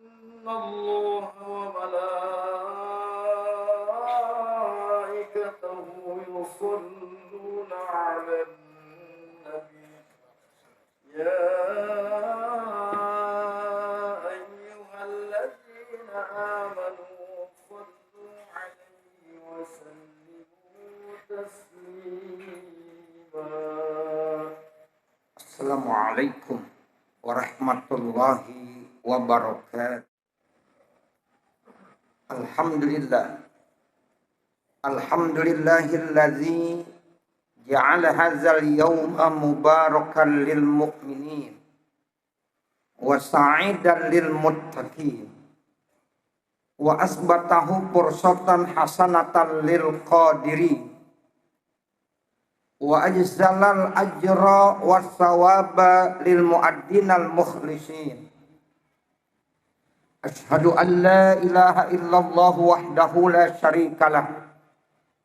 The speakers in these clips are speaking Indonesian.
إن الله وملائكته يصلون على النبي يا أيها الذين آمنوا صلوا عليه وسلموا تسليما. السلام عليكم warahmatullahi wabarakatuh. Alhamdulillahilladzi ja'ala hadzal yawma mubarakan lil mu'minin wa sa'idan lil muttaqin wa asbatahu fursatan hasanatan lil qadirin wa ajzalal ajra was sawaba lil muaddinal mukhlisin. Asyhadu an la ilaha illallah wahdahu la syarikalah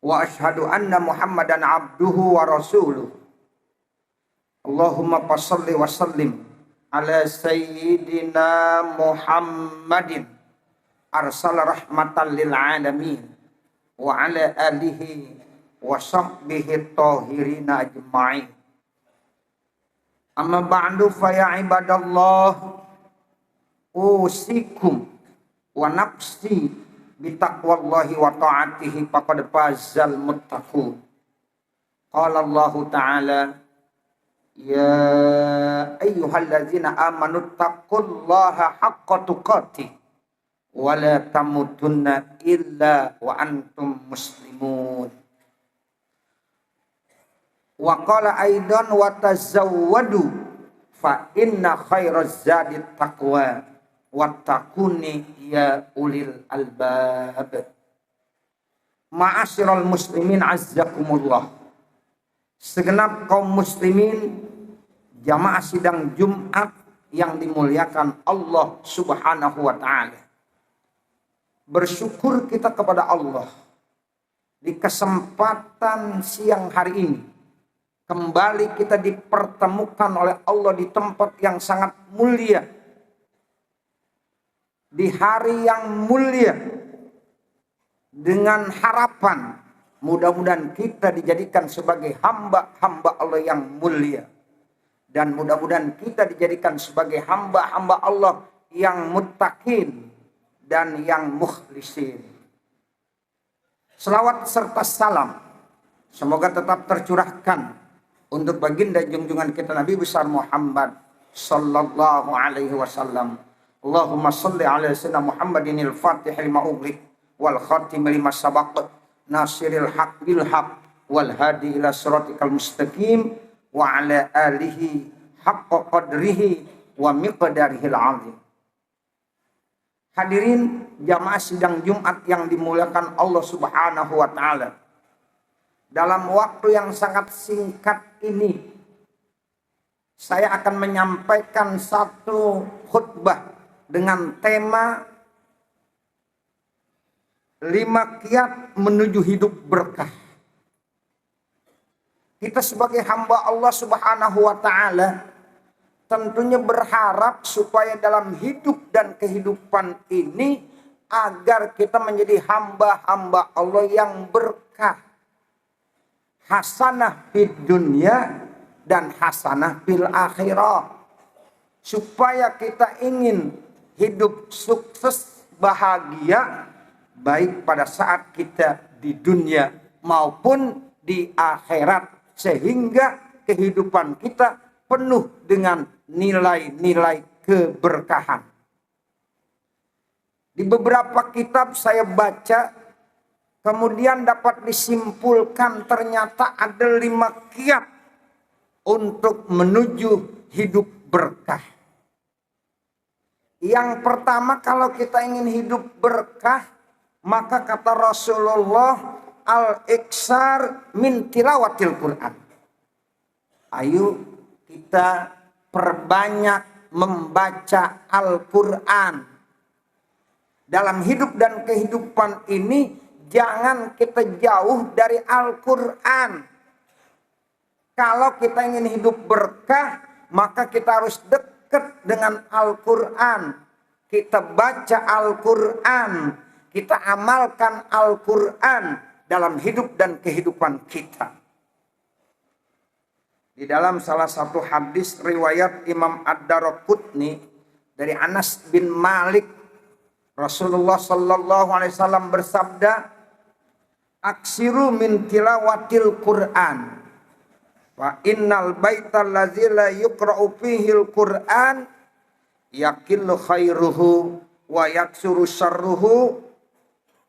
wa asyhadu anna Muhammadan abduhu wa rasuluh. Allahumma shalli wa sallim ala sayyidina Muhammadin arsala rahmatan lil alamin wa ala alihi wa sahbihi tahirina ajma'in. Amma ba'du fa ya ibadallah usikum wa nafsi bitaqwallahi wa ta'atihi faqad fazal muttaqun. Qala Allah ta'ala ya ayyuhalladzina amanu taqullaha haqqa tuqatih wa la tamutunna illa wa antum muslimun. Wa qala aidan wa tazawwadu fa inna khairaz zadi taqwa wattaquni ya ulil albab. Ma'asyiral muslimin azzakumullah. Segenap kaum muslimin jamaah sidang Jumat yang dimuliakan Allah Subhanahu wa taala. Bersyukur kita kepada Allah di kesempatan siang hari ini. Kembali kita dipertemukan oleh Allah di tempat yang sangat mulia. Di hari yang mulia. Dengan harapan mudah-mudahan kita dijadikan sebagai hamba-hamba Allah yang mulia. Dan mudah-mudahan kita dijadikan sebagai hamba-hamba Allah yang muttaqin dan yang mukhlisin. Selawat serta salam semoga tetap tercurahkan untuk baginda junjungan kita Nabi besar Muhammad sallallahu alaihi wasallam. Allahumma salli ala sayyidina Muhammadin al-Fatih lima ughliq wal khatim lima sabaq nasiril haq bil haq wal hadi ila siratikal mustaqim wa ala alihi haqqa qadrihi wa miqdarihil azim. Hadirin jamaah sidang Jumat yang dimuliakan Allah Subhanahu wa taala. Dalam waktu yang sangat singkat ini, saya akan menyampaikan satu khutbah dengan tema 5 kiat menuju hidup berkah. Kita sebagai hamba Allah Subhanahu wa taala tentunya berharap supaya dalam hidup dan kehidupan ini agar kita menjadi hamba-hamba Allah yang berkah. Hasanah fid dunya dan hasanah fil akhirah. Supaya kita ingin hidup sukses bahagia baik pada saat kita di dunia maupun di akhirat, sehingga kehidupan kita penuh dengan nilai-nilai keberkahan. Di beberapa kitab saya baca, kemudian dapat disimpulkan ternyata ada 5 kiat untuk menuju hidup berkah. Yang pertama, kalau kita ingin hidup berkah, maka kata Rasulullah al-iksar min tilawatil Quran. Ayo kita perbanyak membaca Al-Quran. Dalam hidup dan kehidupan ini jangan kita jauh dari Al-Quran. Kalau kita ingin hidup berkah, maka kita harus dekat dengan Al-Quran. kita baca Al-Quran, kita amalkan Al-Quran dalam hidup dan kehidupan kita. Di dalam salah satu hadis riwayat Imam Ad-Daraqutni dari Anas bin Malik, Rasulullah sallallahu alaihi wasallam bersabda, "Aksiru min tilawatil Qur'an. Wa innal baital ladzi la yuqra'u fihil Qur'an yakillu khairuhu wa yaksuru syarruhu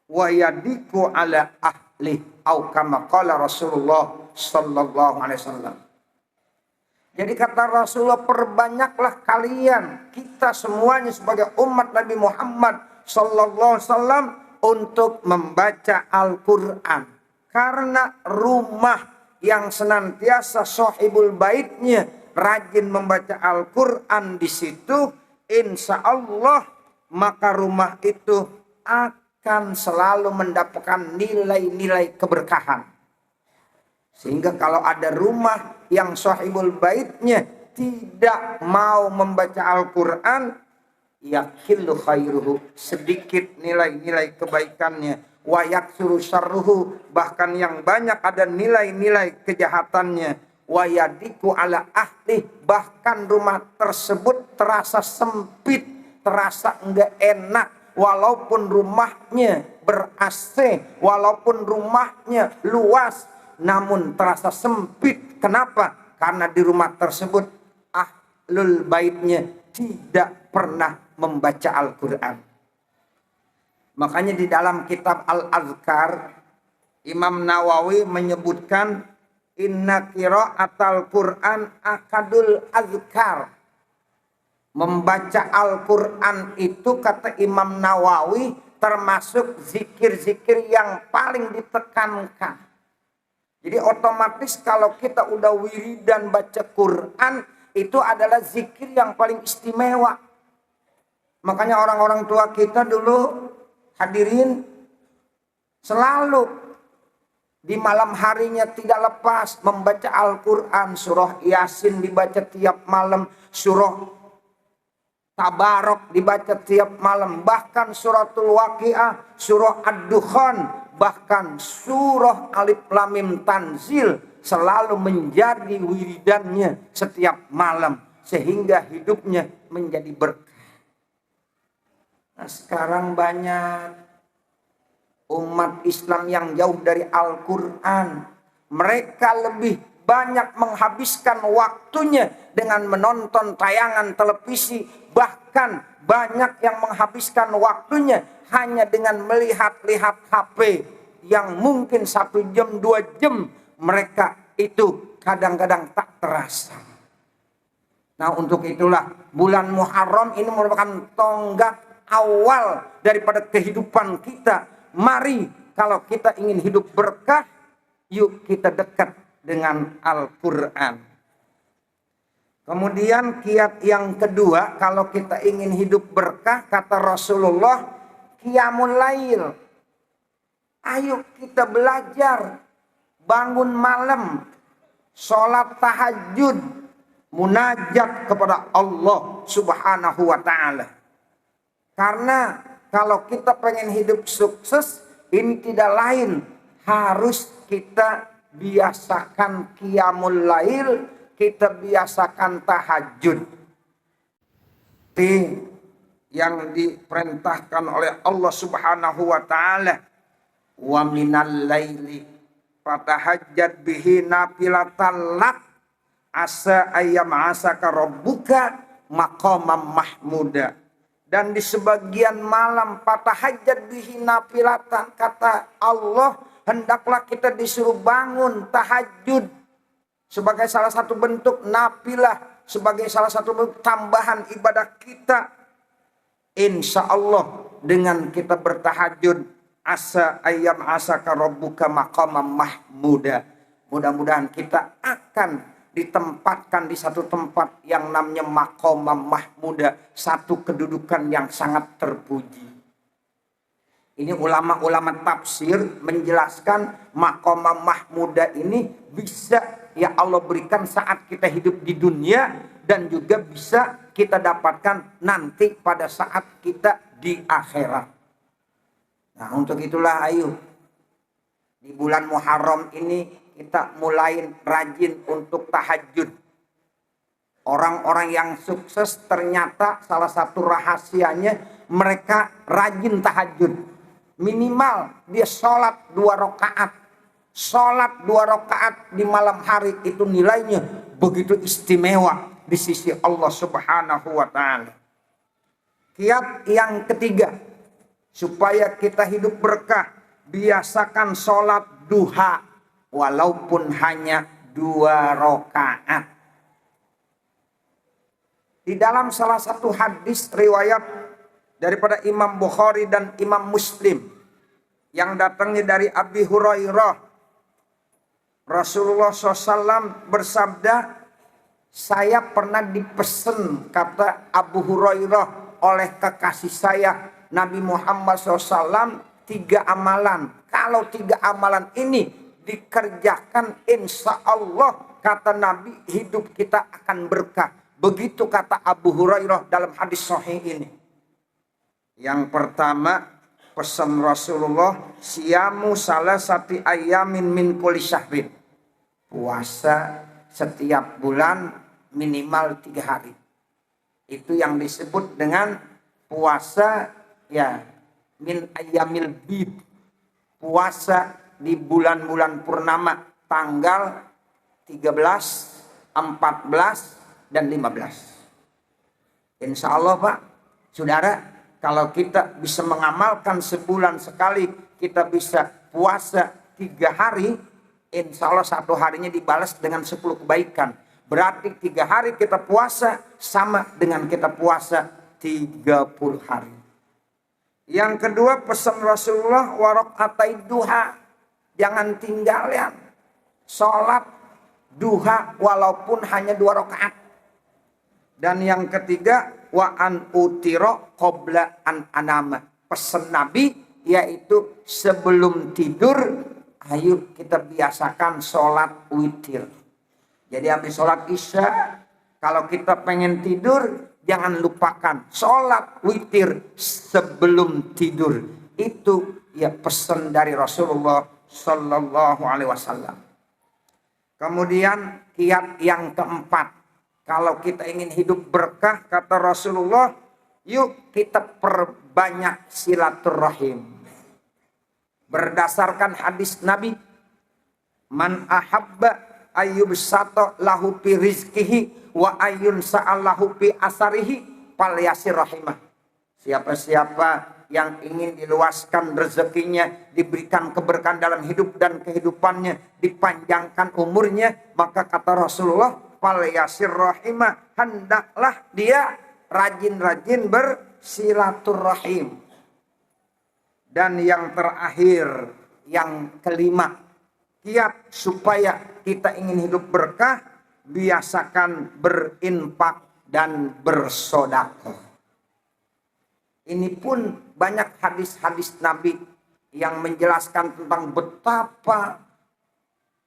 wa yadiku ala ahli." Au kama qala Rasulullah sallallahu alaihi wasallam. Jadi kata Rasulullah, perbanyaklah kalian, kita semuanya sebagai umat Nabi Muhammad sallallahu alaihi wasallam untuk membaca Al-Quran. Karena rumah yang senantiasa sahibul baitnya rajin membaca Al-Quran di situ, insya Allah maka rumah itu akan selalu mendapatkan nilai-nilai keberkahan. Sehingga kalau ada rumah yang sahibul baitnya tidak mau membaca Al-Quran, yakillu khairuhu, sedikit nilai-nilai kebaikannya, wa yaksuru syarruhu, bahkan yang banyak ada nilai-nilai kejahatannya, wa yadiku ala ahli, bahkan rumah tersebut terasa sempit, terasa enggak enak, walaupun rumahnya ber-AC, walaupun rumahnya luas, namun terasa sempit. Kenapa? Karena di rumah tersebut ahlul baitnya tidak pernah membaca Al-Quran. Makanya di dalam kitab Al-Azkar, Imam Nawawi menyebutkan inna qira'atal Quran akadul azkar. Membaca Al-Quran itu, kata Imam Nawawi, termasuk zikir-zikir yang paling ditekankan. Jadi otomatis kalau kita udah wiridan baca Quran, itu adalah zikir yang paling istimewa. Makanya orang-orang tua kita dulu, hadirin, selalu di malam harinya tidak lepas membaca Al-Quran. Surah Yasin dibaca tiap malam, surah Tabarok dibaca tiap malam, bahkan suratul Waqiah, surah Ad-Dukhan, bahkan surah Alif Lam Mim Tanzil selalu menjadi wiridannya setiap malam, sehingga hidupnya menjadi berkah. Nah, sekarang banyak umat Islam yang jauh dari Al-Quran. Mereka lebih banyak menghabiskan waktunya dengan menonton tayangan televisi. Bahkan banyak yang menghabiskan waktunya hanya dengan melihat-lihat HP yang mungkin 1 jam 2 jam mereka itu kadang-kadang tak terasa. Nah, untuk itulah bulan Muharram ini merupakan tonggak awal daripada kehidupan kita. Mari kalau kita ingin hidup berkah, yuk kita dekat dengan Al-Quran. Kemudian kiat yang kedua, kalau kita ingin hidup berkah, kata Rasulullah, qiyamul lail. Ayo kita belajar, bangun malam, sholat tahajud, munajat kepada Allah Subhanahu wa ta'ala. Karena kalau kita pengen hidup sukses, ini tidak lain, harus kita biasakan qiyamul lail, kita biasakan tahajud. Yang diperintahkan oleh Allah Subhanahu wa ta'ala, wa minal laili fatahajjad bihi nafilatan lak asa ayyam asaka rabbuka maqamam mahmuda. Dan di sebagian malam fatahajjad bihi nafilatan, kata Allah, hendaklah kita disuruh bangun tahajud sebagai salah satu bentuk nafilah, sebagai salah satu bentuk tambahan ibadah kita. Insya Allah dengan kita bertahajud, asa ayyam asaka rabbuka maqamam mahmuda, mudah-mudahan kita akan ditempatkan di satu tempat yang namanya maqamam mahmuda, satu kedudukan yang sangat terpuji. Ini ulama-ulama tafsir menjelaskan maqamam mahmuda ini bisa ya Allah berikan saat kita hidup di dunia, dan juga bisa kita dapatkan nanti pada saat kita di akhirat. Nah, untuk itulah ayo di bulan Muharram ini kita mulai rajin untuk tahajud. Orang-orang yang sukses ternyata salah satu rahasianya mereka rajin tahajud. Minimal dia sholat 2 rakaat. Sholat 2 rakaat di malam hari itu nilainya begitu istimewa di sisi Allah Subhanahu wa ta'ala. Kiat yang ketiga, supaya kita hidup berkah, biasakan sholat duha walaupun hanya 2 rakaat. Di dalam salah satu hadis riwayat daripada Imam Bukhari dan Imam Muslim yang datangnya dari Abi Hurairah, Rasulullah SAW bersabda, saya pernah dipesan, kata Abu Hurairah, oleh kekasih saya Nabi Muhammad SAW 3 amalan. Kalau 3 amalan ini dikerjakan, insya Allah, kata Nabi, hidup kita akan berkah. Begitu kata Abu Hurairah dalam hadis sahih ini. Yang pertama, pesan Rasulullah, siyamu salasati ayamin min kulli syahrin. Puasa setiap bulan minimal 3 hari. Itu yang disebut dengan puasa ya min ayyamil bid. Puasa di bulan-bulan purnama tanggal 13, 14 dan 15. Insya Allah Pak, Saudara, kalau kita bisa mengamalkan sebulan sekali, kita bisa puasa 3 hari, insya Allah 1 harinya dibalas dengan 10 kebaikan. Berarti 3 hari kita puasa sama dengan kita puasa 30 hari. Yang kedua, pesan Rasulullah, warakatai duha. Jangan tinggalkan sholat duha walaupun hanya 2 rakaat. Dan yang ketiga, wa an utiro qabla an anama. Pesan Nabi yaitu sebelum tidur, ayo kita biasakan sholat witir. Jadi habis sholat isya, kalau kita pengen tidur, jangan lupakan sholat witir sebelum tidur. Itu ya pesan dari Rasulullah Sallallahu Alaihi Wasallam. Kemudian kiat yang keempat, kalau kita ingin hidup berkah, kata Rasulullah, yuk kita perbanyak silaturahim. Berdasarkan hadis Nabi, man ahabba ayyub sato lahu fi rizkihi wa ayyun sa'allahu fi asarihi fal yasir rahimah. Siapa-siapa yang ingin diluaskan rezekinya, diberikan keberkahan dalam hidup dan kehidupannya, dipanjangkan umurnya, maka kata Rasulullah, fal yasir rahimah, hendaklah dia rajin-rajin bersilaturahim. Dan yang terakhir, yang kelima, kiat supaya kita ingin hidup berkah, biasakan berinfak dan bersedekah. Ini pun banyak hadis-hadis Nabi yang menjelaskan tentang betapa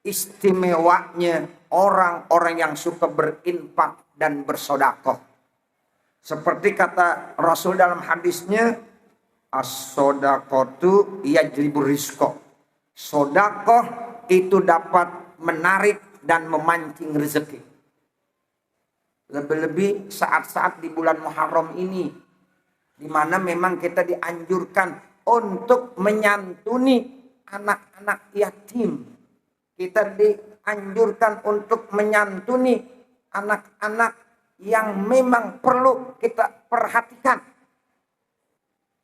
istimewanya orang-orang yang suka berinfak dan bersedekah. Seperti kata Rasul dalam hadisnya, as-sodaqatu yajlibur rizqa. Sedekah itu dapat menarik dan memancing rezeki. Lebih-lebih saat-saat di bulan Muharram ini, di mana memang kita dianjurkan untuk menyantuni anak-anak yatim. Kita dianjurkan untuk menyantuni anak-anak yang memang perlu kita perhatikan.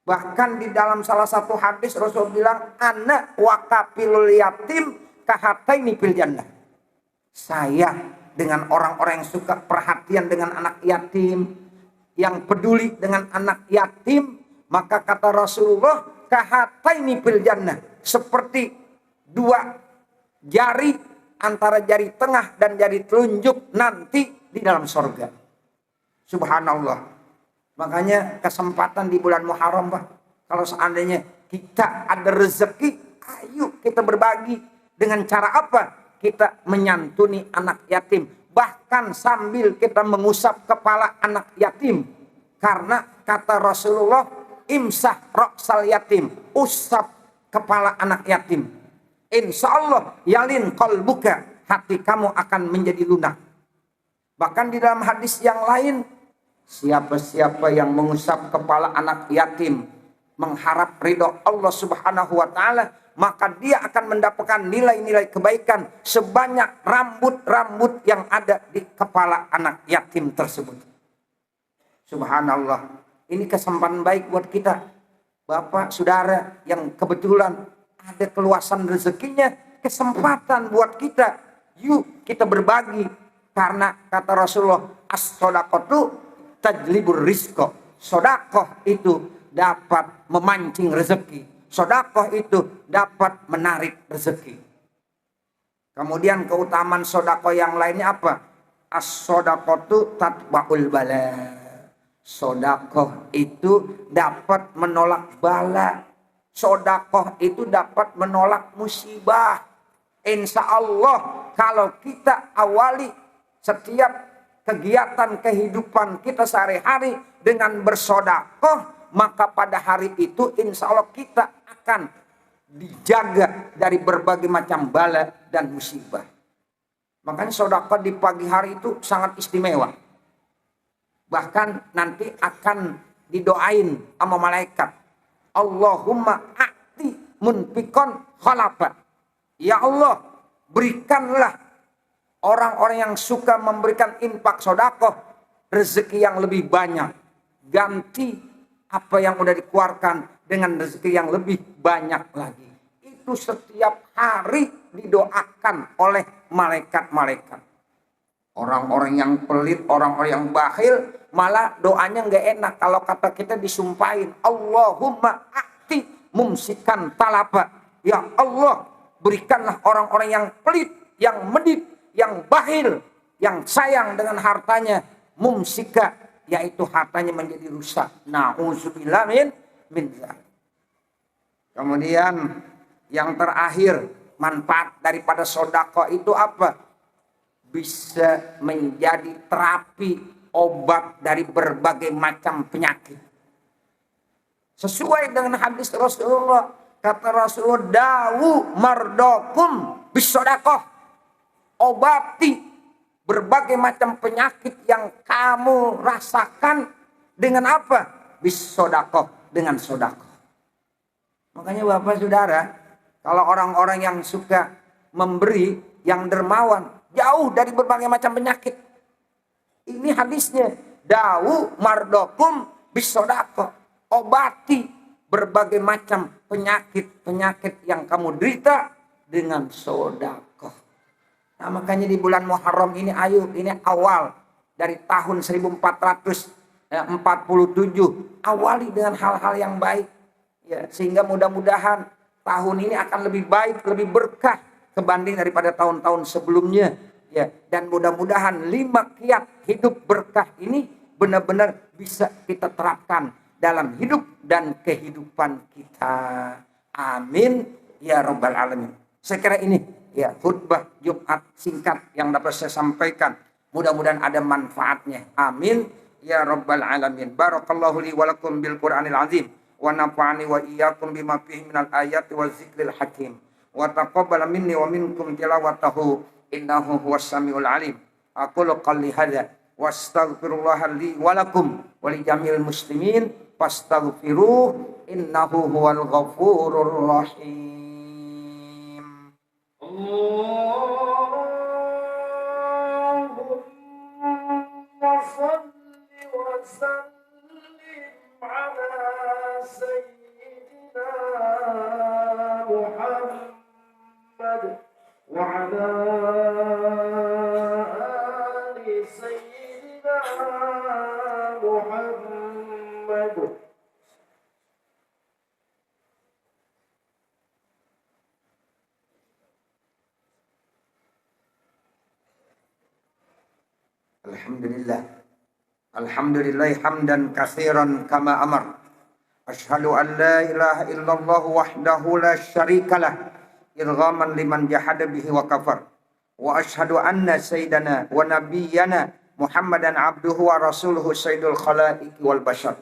Bahkan di dalam salah satu hadis Rasul bilang, ana wakafilul yatim kahataini fil jannah. Saya dengan orang-orang yang suka perhatian dengan anak yatim, yang peduli dengan anak yatim, maka kata Rasulullah, kahataini fil jannah, seperti 2 jari antara jari tengah dan jari telunjuk nanti di dalam surga. Subhanallah. Makanya kesempatan di bulan Muharram, Pak, kalau seandainya kita ada rezeki, ayo kita berbagi. Dengan cara apa? Kita menyantuni anak yatim. bahkan sambil kita mengusap kepala anak yatim. Karena kata Rasulullah, imsah ra'sal yatim, usap kepala anak yatim. Insya Allah yalin qalbuka, hati kamu akan menjadi lunak. Bahkan di dalam hadis yang lain, siapa-siapa yang mengusap kepala anak yatim mengharap ridho Allah Subhanahu wa taala, maka dia akan mendapatkan nilai-nilai kebaikan sebanyak rambut-rambut yang ada di kepala anak yatim tersebut. Subhanallah. Ini kesempatan baik buat kita, Bapak, Saudara yang kebetulan ada keluasan rezekinya, kesempatan buat kita. Yuk kita berbagi. Karena kata Rasulullah, as-sodaqatu tajlibur rizqa. Sodakoh itu dapat memancing rezeki. Sodakoh itu dapat menarik rezeki. Kemudian keutamaan sodakoh yang lainnya apa? As-sodaqatu tatba'ul bala. Sodakoh itu dapat menolak bala. Sodakoh itu dapat menolak musibah. Insya Allah kalau kita awali setiap kegiatan kehidupan kita sehari-hari dengan bersodakoh, maka pada hari itu insya Allah kita akan dijaga dari berbagai macam bala dan musibah. Makanya sodakoh di pagi hari itu sangat istimewa. Bahkan nanti akan didoain sama malaikat. Allahumma a'ti munfikon khalafa. Ya Allah, berikanlah orang-orang yang suka memberikan infak sodakoh rezeki yang lebih banyak. Ganti apa yang udah dikeluarkan dengan rezeki yang lebih banyak lagi. Itu setiap hari didoakan oleh malaikat-malaikat. Orang-orang yang pelit, orang-orang yang bakhil, malah doanya nggak enak. Kalau kata kita disumpahin, Allahumma a'ti mumsikan talapa. Ya Allah, berikanlah orang-orang yang pelit, yang medit, yang bakhil, yang sayang dengan hartanya, mumsika, yaitu hartanya menjadi rusak. Na'udzubillah min dzalik. Kemudian yang terakhir, manfaat daripada sedekah itu apa? Bisa menjadi terapi obat dari berbagai macam penyakit. Sesuai dengan hadis Rasulullah, kata Rasulullah, dawu mardokum bisedekah. Obati berbagai macam penyakit yang kamu rasakan dengan apa? Bisedekah, dengan sedekah. Makanya Bapak Saudara, kalau orang-orang yang suka memberi, yang dermawan, jauh dari berbagai macam penyakit. Ini hadisnya, dawu mardokum bisedekah. Obati berbagai macam penyakit-penyakit yang kamu derita dengan sedekah. Nah, makanya di bulan Muharram ini, ayo, ini awal dari tahun 1447, awali dengan hal-hal yang baik, ya, sehingga mudah-mudahan tahun ini akan lebih baik, lebih berkah kebanding daripada tahun-tahun sebelumnya, ya. Dan mudah-mudahan 5 kiat hidup berkah ini benar-benar bisa kita terapkan dalam hidup dan kehidupan kita. Amin ya rabbal alamin. Saya kira ini, ya, khutbah Jumat singkat yang dapat saya sampaikan. Mudah-mudahan ada manfaatnya. Amin ya rabbal alamin. Barakallahu li wa lakum bil Qur'anil azim wa nafa'ani wa iyyakum bima fihi minal ayati wa zikril hakim. Wa taqabbal minni wa minkum tilawatahu innahu huwas samiul alim. Aqulu qouli hadza wastaghfirullah li wa lakum wa li jami'il muslimin fastaghfiruh innahu huwal ghafurur rahim. Allahumma salli wa sallim ala sayyidina Muhammad wa ala ali sayyidina Muhammad. Alhamdulillah hamdan katsiran kama amar. Asyhadu an la ilaha illallah wahdahu la syarikalah, irghaman liman jahada bihi wa kafar. wa asyhadu anna sayyidana wa nabiyyana Muhammadan abduhu wa rasuluhu sayyidul khalaiqi wal bashar.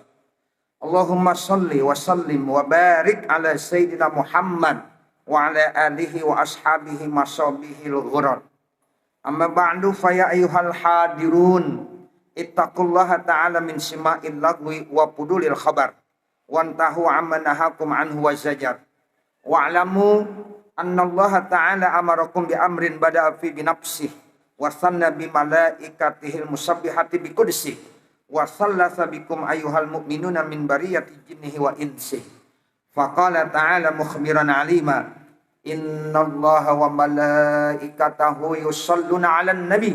Allahumma salli wa sallim wa barik ala sayyidina Muhammad wa ala alihi wa ashabihi masabihil ghurar. Amma ba'du fa ya ayyuhal hadirun ittaqullaha ta'ala min sima'il lagwi wa pudulil khabar wantahu amma nahakum anhu wa zajar. Wa'lamu anna Allah ta'ala amarakum bi amrin bada'a fi binafsihi wa sanna bi malaikatihil musabbihati bi qudsi wa sallasa bikum ayyuhal mu'minuna min bariyati jinnihi wa insihi. Faqala ta'ala mukhbiran alima innallaha wa malaikatahu yusalluna 'alan nabi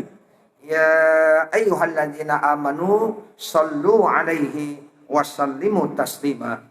ya ayyuhalladzina amanu sallu 'alaihi wa sallimu taslima.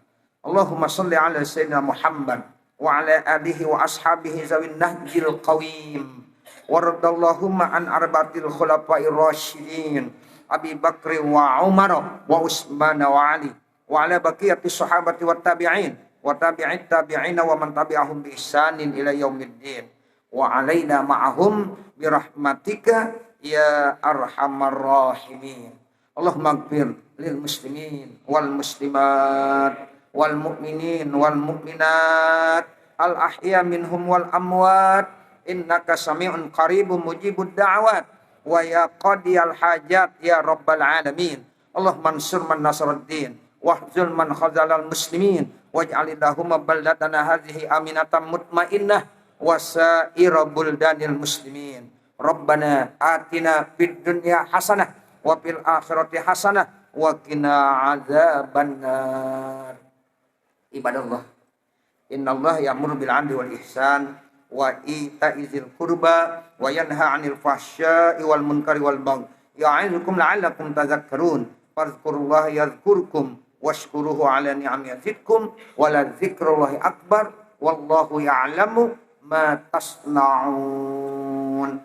Allahumma salli 'ala sayyidina Muhammad wa 'ala alihi wa ashabihi zawin nahjil qawim. Waradallahumma an arba'atil khulafa'ir rasyidin Abi Bakr wa Umar wa Utsman wa Ali wa ala baqiyati sahabati wat tabi'in wa tabi'it tabi'ina wa man tabi'ahum bi ihsanin ila yaumiddin wa alaina ma'ahum bi rahmatika ya arhamar rahimin. Allahumma ighfir lil muslimin wal muslimat wal mu'minin wal mu'minat al ahya minhum wal amwat innaka sami'un qaribun mujibud da'wat wa ya qadiyal hajat ya rabbal alamin. Allahumma ansur man nasaraddin wahzul man khazalal muslimin waj'alillahumma baldatana hadhihi aminatan mutmainnah wa sa'ira buldanil muslimin. Rabbana atina fid dunya hasanah wa fil akhirati hasanah wa qina adzabannar. Ibadallah, innallaha ya'muru bil 'adli wal ihsan wa ita'izil qurba wa yanha 'anil fahsya'i wal munkari wal baghi ya'izukum la'allakum tadhakkarun. Fadhkurullaha yadhkurkum washkuruhu 'ala ni'amihi yazidkum wa la dzikrullahi akbar wallahu ya'lamu ma tasna'un.